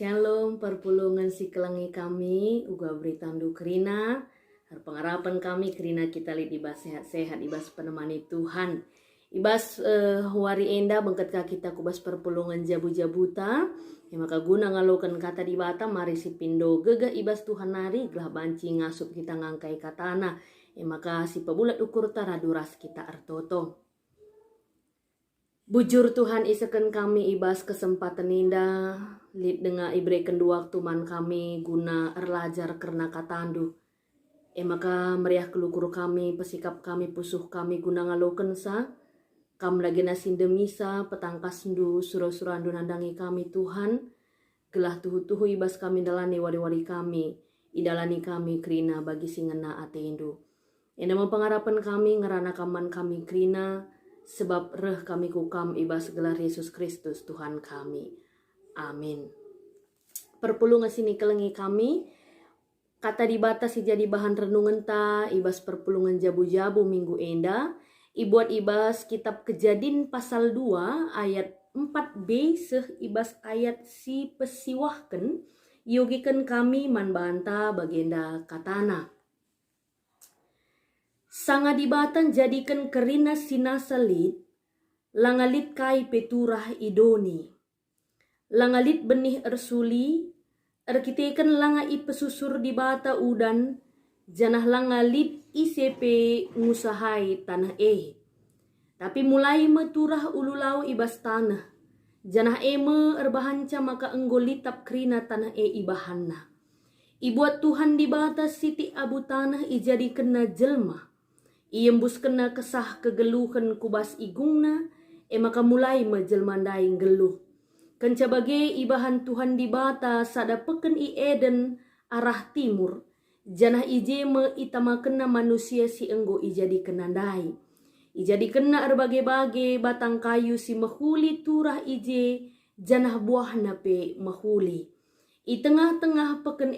Shalom perpulungan si kelangi kami uga beritandu kerina pengharapan kami kerina kita lihat ibas sehat-sehat ibas penemani Tuhan ibas wari enda bengket ka kita kubas perpulungan jabu-jabuta yang maka guna ngalokan kata di bata mari si pindo gega ibas Tuhan nari gelah banci ngasup kita ngangkai katana yang maka si pebulat ukur tara duras kita artoto. Bujur Tuhan isakan kami ibas kesempatan indah lid dengan ibreken dua waktu man kami guna erlajar karena katandu. Maka meriah kelukur kami pesikap kami pusuh kami guna ngaloken sa. Kam lagi nasin demisa petangkas ndu suro-surandu nandangi kami Tuhan. Gelah tuhu-tuhu ibas kami dalani wali-wali kami. Idalani kami krina bagi singena atendu. Nama pengharapan kami ngerana kaman kami krina. Sebab reh kami kukam ibas gelar Yesus Kristus Tuhan kami. Amin. Perpulungan sini kelengi kami. Kata dibatasi jadi bahan renungan ta ibas perpulungan jabu-jabu minggu enda. Ibuat ibas kitab Kejadian pasal 2 ayat 4b seh ibas ayat si pesiwahken. Yogikan kami manbanta bagenda katana. Sanga dibatan jadikan kerina sinasalit, langalit kai peturah idoni. Langalit benih ersuli, erkitekan langa ipesusur di bata udan, janah langalit isepe ngusahai tanah Tapi mulai meturah ululau ibas tanah, janah eme erbahanca maka enggolitap kerina tanah ibahanna. Ibuat Tuhan di bata siti abu tanah ijadi kena jelma. Iembus kena kesah kegeluhan kubas igungna, maka mulai majelmandaing geluh. Kenca bagai ibahan Tuhan di bata sada peken i Eden arah timur, janah ije me itama kena manusia si enggo ijadi kenandai. Ijadi kena erbagai-bagai batang kayu si mahuli turah ije, janah buahna pe mahuli. I tengah-tengah peken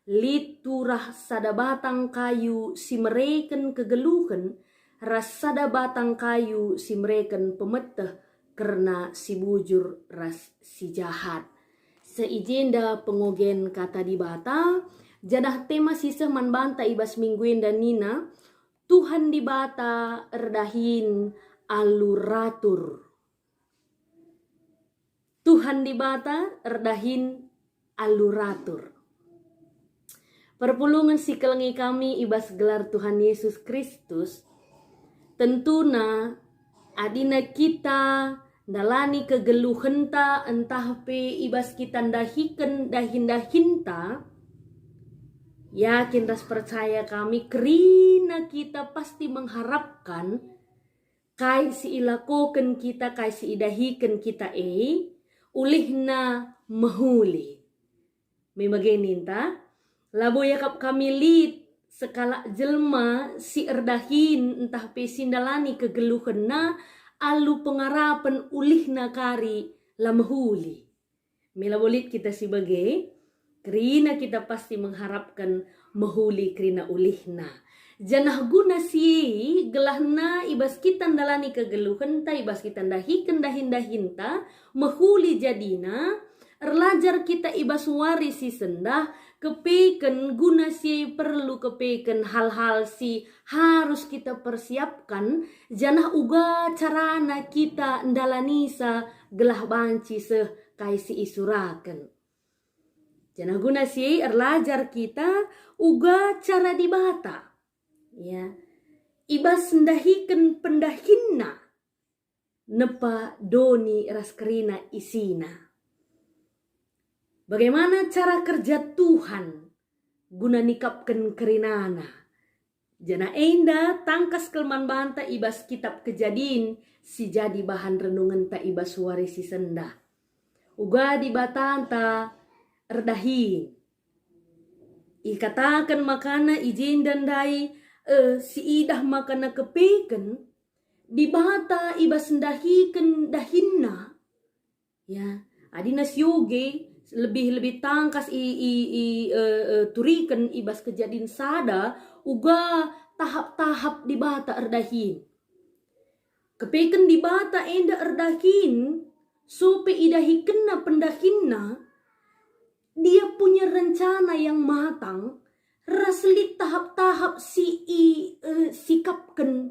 lid turah sada batang kayu si mereken kegeluhan, ras sada batang kayu si mereken pemeteh karena si bujur ras si jahat. Seijenda pengogen kata di bata, jadah tema sisa manbanta ibas mingguin dan nina, Tuhan di bata erdahin aluratur. Tuhan di bata erdahin aluratur. Perpulungan si kelengi kami ibas gelar Tuhan Yesus Kristus. Tentuna adina kita dalani kegeluhenta entah pe ibas kita dahiken dahinta. Yakin ras percaya kami kerina kita pasti mengharapkan kai si ilakoken kita kai si idahiken kita ulihna mahuli. Memaganinta. Labo yakap kami lid sekala jelma si erdahin entah pesindalani kegeluhan na alu pengarapan ulihna kari lamahuli. Melabolit kita si bagai kerina kita pasti mengharapkan mahuli kerina ulihna. Janah guna si gelahna ibas kita ndalani kegeluhan ta ibas kita ndahiken dahinta mahuli jadina erlajar kita ibas wari si sendah kepeken guna si perlu kepeken hal-hal si harus kita persiapkan janah uga carana kita ndalanisa gelah banci seh kai si isuraken. Janah guna si erlajar kita uga cara dibata. Ya. Ibas ndahiken pendahinna nepa doni ras kerina isina. Bagaimana cara kerja Tuhan guna nikapkan kerinana. Jana enda tangkas kelman banta ibas kitab Kejadian si jadi bahan renungan ta ibas wari si senda. Uga di batanta erdahin. Ikatakan makana izin dan dai si idah makana kepeken di bata ibas ndahiken dahinna. Ya, adina siyoge lebih tangkas turikan ibas Kejadian sada uga tahap-tahap di bata erdahin. Kepeken di bata enda erdahin sope idahi kena pendahinna dia punya rencana yang matang, rasli tahap-tahap sikapkan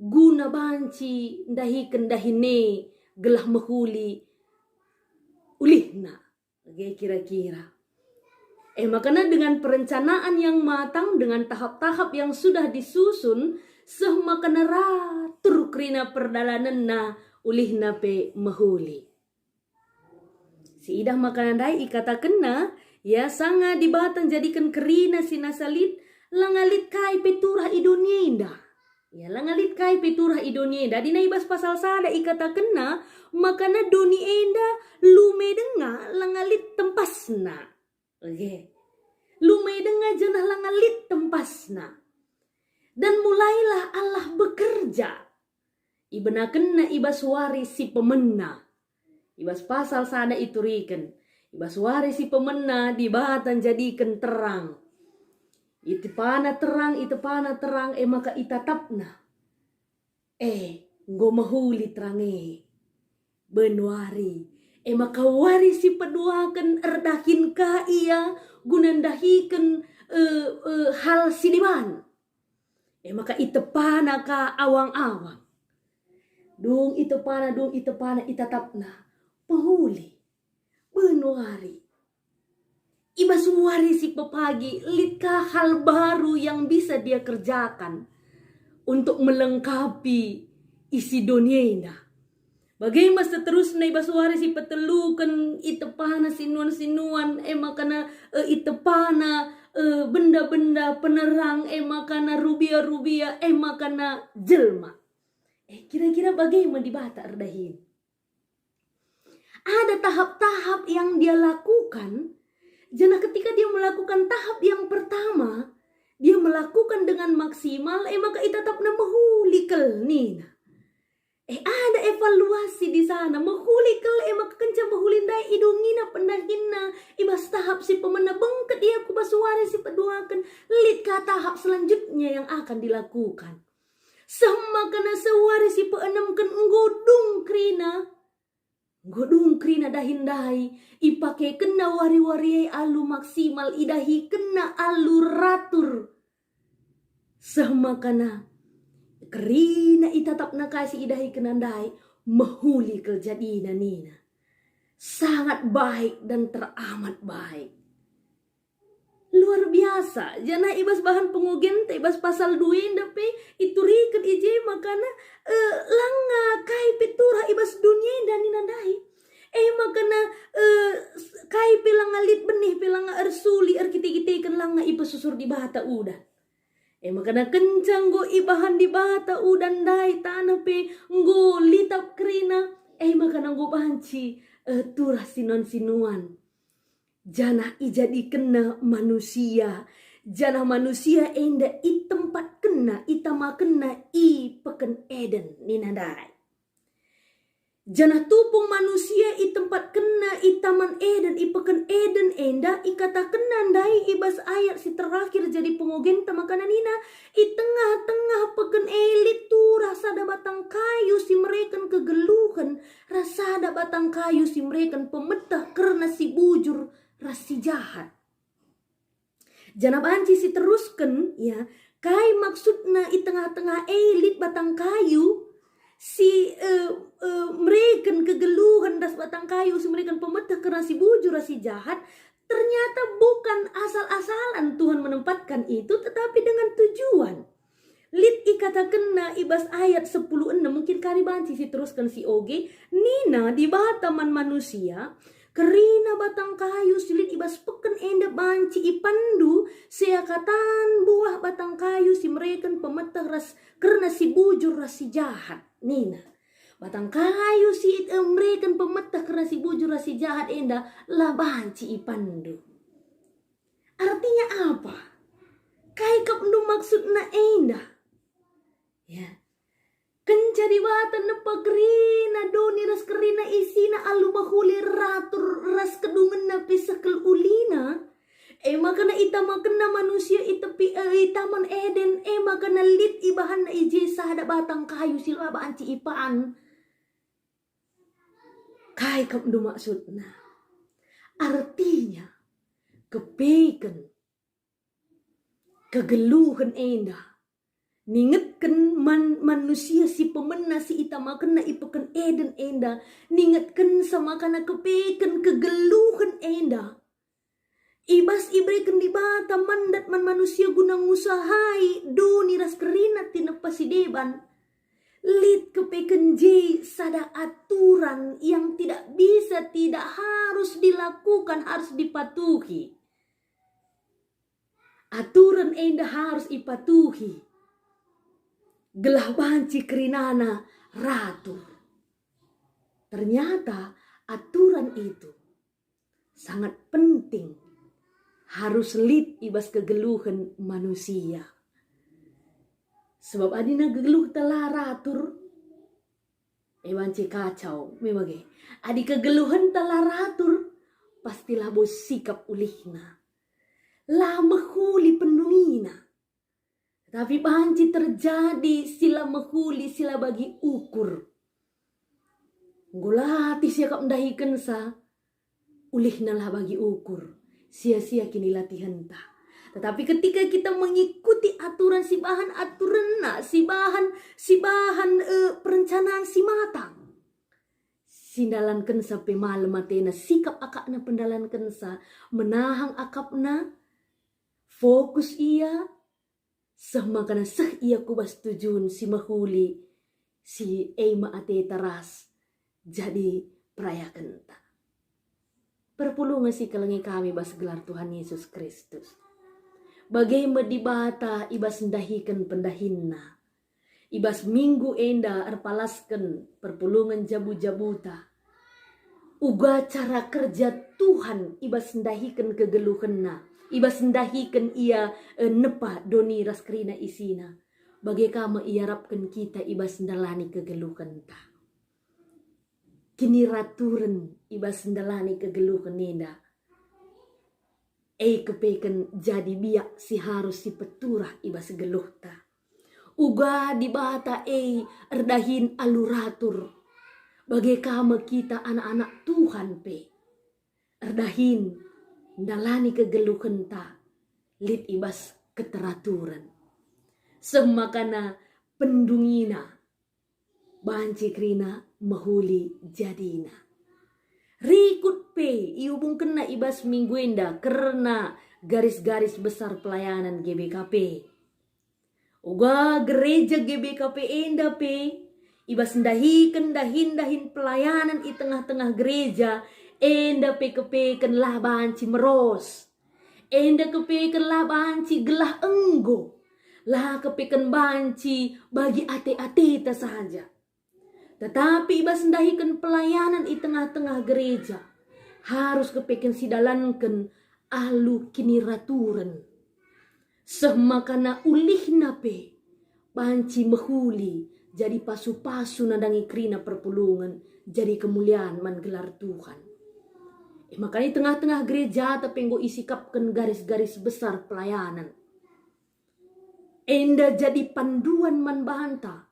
guna banci dahikan dahine gelah mahuli ulihna. Kira-kira. Makanya dengan perencanaan yang matang, dengan tahap-tahap yang sudah disusun, makana ratur krina perdalanan na ulihna pe mahuli. Siidah makanan dai ikata kena, ya sanga dibatan jadikan kerina sinasalit, langalit kai peturah idonienda. Ya langalit kai peturah idonienda. Di naibas pasal sada ikata kena, makana donienda lume denga langalit tempasna. Oke. Lumai dengar jenah langalit tempasna. Dan mulailah Allah bekerja. Ibenakenna ibas waris si pemena. Ibas pasal sada itu riken. Ibas waris si pemena dibatan jadikan terang. Itu pana terang, maka itatapna. Nggo mahuli terange. Benwari. Maka waris si peduakan erdahin ka ia gunandahikan hal siniman. Maka itepana ka awang-awang. Dung itepana itatapna. Pahuli. Benwari. Ibas wari si pepagi. Litka hal baru yang bisa dia kerjakan. Untuk melengkapi isi dunianya. Bagaimana seterusnya ibas wari si petelukan itepana sinuan-sinuan makana itepana benda-benda penerang makana rubia-rubia makana jelma. Kira-kira bagaimana dibata erdahin? Ada tahap-tahap yang dia lakukan. Jana ketika dia melakukan tahap yang pertama, dia melakukan dengan maksimal maka itatapna mahulikal nina. Ada evaluasi di sana. Mahulikal maka kenca mahulindai idungina pendahina. Ibas tahap si pemena bengket dia kubas wari si peduakan. Lit ka tahap selanjutnya yang akan dilakukan. Semakana sewari si peenamkan nggodung krina dahindai. Ipake kena wari-wari alu maksimal idahi kena alu ratur. Semakana kerina itatapna kasih idahi kenandai mahuli keljadina nina. Sangat baik dan teramat baik. Luar biasa. Jana ibas bahan pengugen ibas pasal 2 dape itu riket ije makana langa kai petura ibas dunia dan ninandai. Makana kai pelangalit benih pelanga ersuli erkite-kitekan langa ibas susur di bata udan. Makana kencang go ibahan di bata udan dai tanah pe nggo litap krina. Makana nggo banci turah sinuan-sinuan. Jana ijadi kena manusia. Jana manusia enda i tempat kena itama kena i peken Eden ninandai. Jana tupung manusia i tempat kena i taman Eden i peken Eden enda i kata kenandai ibas ayat si terakhir jadi pengogen tamakana nina i tengah-tengah peken elit tu rasa ada batang kayu si mereka kegeluhan rasa ada batang kayu si mereka pemetah karena si bujur rasi jahat. Jana banci si teruskan ya kai maksudna i tengah-tengah elit batang kayu si mereka kegeluhan das batang kayu si mereka pemetah karena si bujur si jahat. Ternyata bukan asal-asalan Tuhan menempatkan itu, tetapi dengan tujuan. Lit ikata kena ibas ayat 10:6 mungkin kari banci si teruskan si oge nina di bataman manusia kerina batang kayu silit ibas peken enda banci ipandu seakatan buah batang kayu si mereka pemetah ras karena si bujur ras si jahat nina. Batang kayu si mereka pemetah karena si bujur ras si jahat enda lah banci ipandu. Artinya apa? Kai kapnu maksudna enda. Ya. Kenca di batan nepa kerina doni ras kerina isina alu bahuli ratur ras kedungan na pisakel ulina. Makana ita makana manusia itepi taman Eden. Makana lit ibahan na ije sahada batang kayu sila banci ipaan. Kai kapnu maksudna. Artinya kepeken kegeluhan enda. Ningetken manusia si pemena si itamakan na ipeken eden enda. Ningetken sama kana kepeken kegeluhan enda. Ibas iberikan di bata mandat man manusia gunang usahai doni ras kerinat tina pasideban. Lid kepeken je sada aturan yang tidak bisa, tidak harus dilakukan, harus dipatuhi. Aturan enda harus ipatuhi. Gelah banci kerinana ratu. Ternyata aturan itu sangat penting. Harus lid ibas kegeluhan manusia. Sebab adina geluh telah ratur. Banci kacau. Memang adi kegeluhan telah ratur. Pastilah bos sikap ulihna. Lah mehuli pendungina. Tapi banci terjadi sila mehuli sila bagi ukur. Ngulati siakap mendahikan sa. Ulihna lah bagi ukur. Sia-sia kini latihan ta. Tetapi ketika kita mengikuti aturan si bahan perencanaan si matang. Sindalan kensa pemalem matena sikap akakna pendalan kensa menahang akapna fokus ia semakana seh ia kubas tujun si mahuli si eima ate teras jadi perayakan ta. Perpulungan si kelengi kami bas gelar Tuhan Yesus Kristus. Bagaimana dibata ibas ndahikan pendahinna. Ibas minggu enda arpalaskan perpulungan jabu-jabuta. Uga cara kerja Tuhan ibas ndahikan kegeluhanna. Ibas ndahikan ia nepa doni ras kerina isina. Bagaimana iarapkan kita ibas ndalani kegeluhan ta. Kini raturan ibas ndalani kegeluhan enda. Kepeken jadi biak si harus si peturah ibas geluh ta. Uga dibata erdahin aluratur. Bagaimana kita anak-anak Tuhan pe. Erdahin ndalani kegeluhan ta. Lid ibas keteraturan. Semakana pendungina. Banci krina mahuli jadina. Rikut pe iubung kena ibas minggu enda karena garis-garis besar pelayanan GBKP. Uga gereja GBKP enda pe ibas dahin pelayanan i tengah-tengah gereja enda pe kepeken lah banci meros. Enda kepeken lah banci gelah enggo. Lah kepeken banci bagi ate-ate saja. Tetapi ibas ndahikan pelayanan i tengah-tengah gereja. Harus kepeken sidalankan ahlu kini raturan. Semakana ulihna pe. Banci mehuli. Jadi pasu-pasu nadangi krina perpulungan. Jadi kemuliaan man gelar Tuhan. Makanya tengah-tengah gereja tapi nggo isikapkan garis-garis besar pelayanan. Enda jadi panduan man bahanta.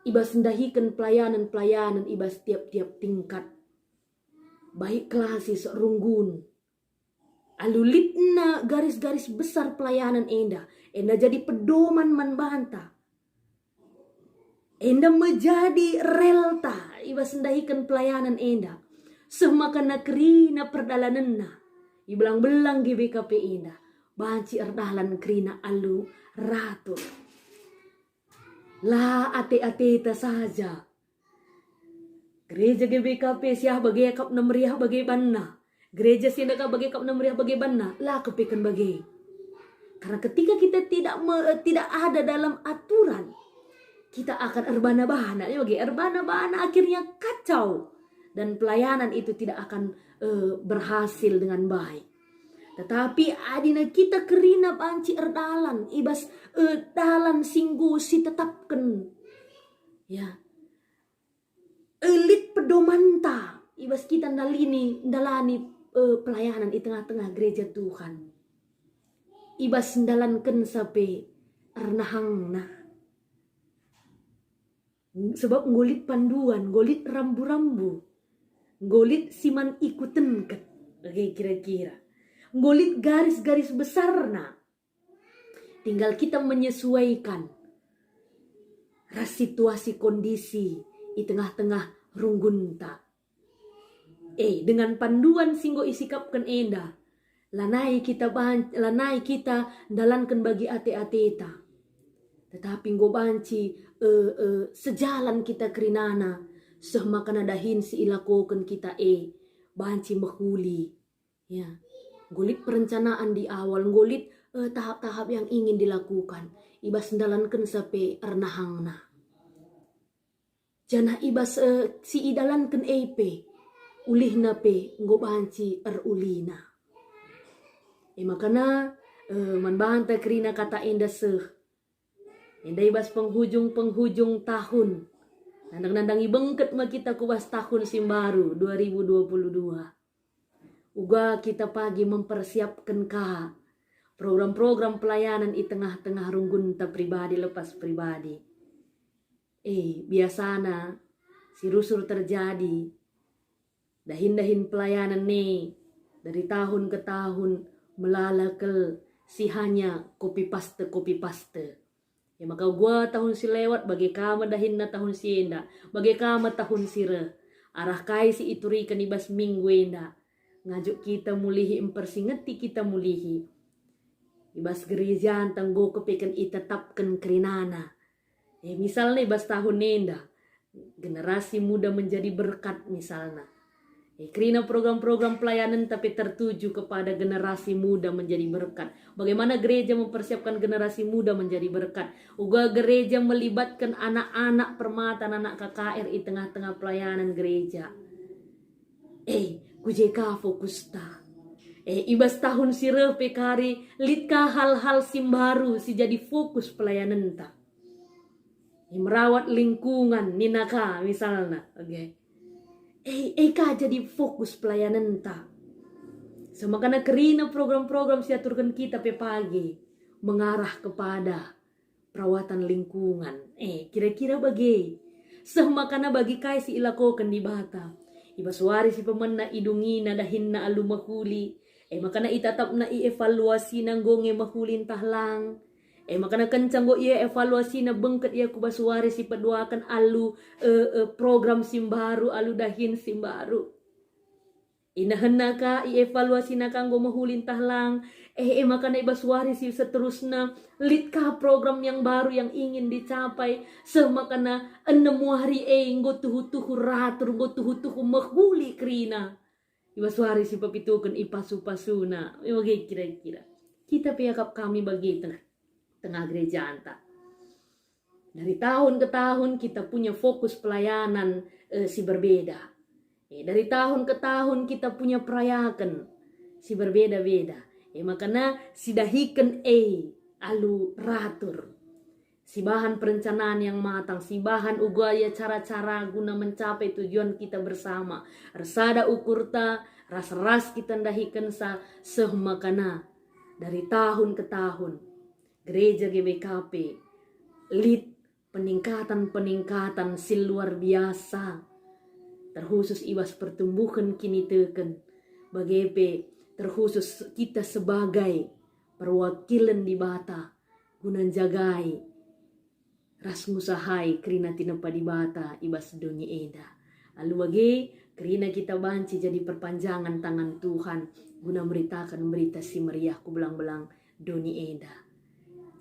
Ibas ndahikan pelayanan-pelayanan ibas tiap-tiap tingkat. Baik klasis runggun. Alulitna garis-garis besar pelayanan enda. Enda jadi pedoman man banta. Enda menjadi relta. Ibas ndahikan pelayanan enda. Semakana kerina perdalananna. Ibelang-belang GBKP enda. Banci erdalan kerina alu ratur. Lah ate-ate ta saja. Gereja GBKP siah bagai kap namriah bagai banna. Gereja sindaka bagai kap namriah bagai banna. Lah kepekan bagai. Karena ketika kita tidak ada dalam aturan, kita akan erbana-bana. Bagai erbana-bana akhirnya kacau. Dan pelayanan itu tidak akan berhasil dengan baik. Tetapi adina kita kerina banci erdalan ibas dalan singgu si tetapkan ya elit pedomanta ibas kita ndalani pelayanan di tengah-tengah gereja Tuhan ibas ndalanken sampai ernahangna sebab ngolit panduan ngolit rambu-rambu ngolit siman ikutan kat kira-kira. ngolit garis-garis besar na. Tinggal kita menyesuaikan ras situasi kondisi di tengah-tengah runggunta. Dengan panduan singgo isikapkan enda, lanai kita dalankan bagi ate-ateta. Tetapi nggo banci sejalan kita kerinana, seh makana dahin si ilakokan kita banci mahuli. Ya, ngolit perencanaan di awal, ngolit tahap-tahap yang ingin dilakukan. Ibas dalankan sampai ernahangna. Jana ibas si idalankan ulihna pe nggo banci ulina. Makana manbanta kerina kata enda seh. Enda ibas penghujung tahun. Nandang-nandang ibengket ma kita kubas tahun simbaru 2022. Uga kita pagi mempersiapkan program-program pelayanan di tengah-tengah runggunta pribadi lepas pribadi. Biasana si rusur terjadi. Dahin-dahin pelayanan nih dari tahun ke tahun melalakel si hanya copy paste. Ya maka gua tahun si lewat bagi kama dahin na tahun si enda, bagi kama tahun si re. Arah kai si ituri kanibas minggu enda. Ngajuk kita mulihi impersingeti kita mulihi. Ibas gereja tanggo kepekan itetapkan kerinana. Misalnya ibas tahun enda, generasi muda menjadi berkat misalnya. Kerina program-program pelayanan tapi tertuju kepada generasi muda menjadi berkat. Bagaimana gereja mempersiapkan generasi muda menjadi berkat. Uga gereja melibatkan anak-anak permata, anak KKR di tengah-tengah pelayanan gereja. Kujeka fokus ta. Ibas tahun sire pekari litka hal-hal simbaru si jadi fokus pelayanan ta. Merawat lingkungan ninaka misalnya. Eka jadi fokus pelayanan ta. Semakana kerina program-program siaturkan kita pe pagi mengarah kepada perawatan lingkungan. Kira-kira bagi semakana bagi kai si ilakokan di bata. Ibaswari si pemenna idungina dahinna alu mahuli. Makana itatap na ievaluasi nang gonge mahulin tahlang. Makana kencang go ia evaluasi na bengket ia kubaswari si peduakan alu program simbaru alu dahin simbaru. Inahenna ka evaluasi na kanggo mahulin tahlang. Makana ibaswari si seterusnya litka program yang baru yang ingin dicapai. Semakana 6 hari nggo tuhu-tuhu ratur nggo tuhu-tuhu mahuli krina. Ibaswari si papitukan ipasu-pasuna. Bagi kira-kira kita pihakap kami bagi tengah gereja anta. Dari tahun ke tahun kita punya fokus pelayanan si berbeda. Dari tahun ke tahun kita punya perayakan si berbeda-beda. Makanya si dahikan alu ratur. Si bahan perencanaan yang matang, si bahan ugaya cara-cara guna mencapai tujuan kita bersama. Rasada ukurta, ras-ras kita dahikan makana dari tahun ke tahun. Gereja GBKP lead peningkatan si luar biasa. Terkhusus ibas pertumbuhan kini teken. Bagaimana terkhusus kita sebagai perwakilan di bata. Gunan jagai ras musahai kerina tinapa di bata ibas dunia eda. Lalu bagi kerina kita banci jadi perpanjangan tangan Tuhan. Guna meritakan berita si meriah ku belang-belang dunia eda.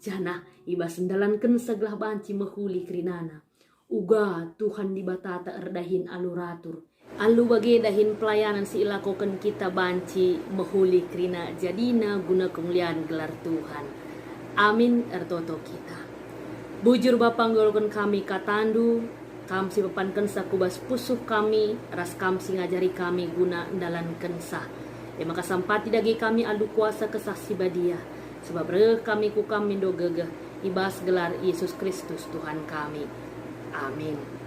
Jana ibas sendalankan seglah banci mahuli kerinana. Uga Tuhan di batata erdahin aluratur. Alu bagi dahin pelayanan si ilakokan kita banci mahuli krina jadina guna kemuliaan gelar Tuhan. Amin ertoto kita. Bujur Bapa nggolkan kami katandu. Kam si papankan sakubas pusuh kami. Ras kam si ngajari kami guna ndalankan sah. Maka sampati dagi kami alu kuasa kesaksi badia. Sebab kami ku kami do gegeh ibas gelar Yesus Kristus Tuhan kami. Amin.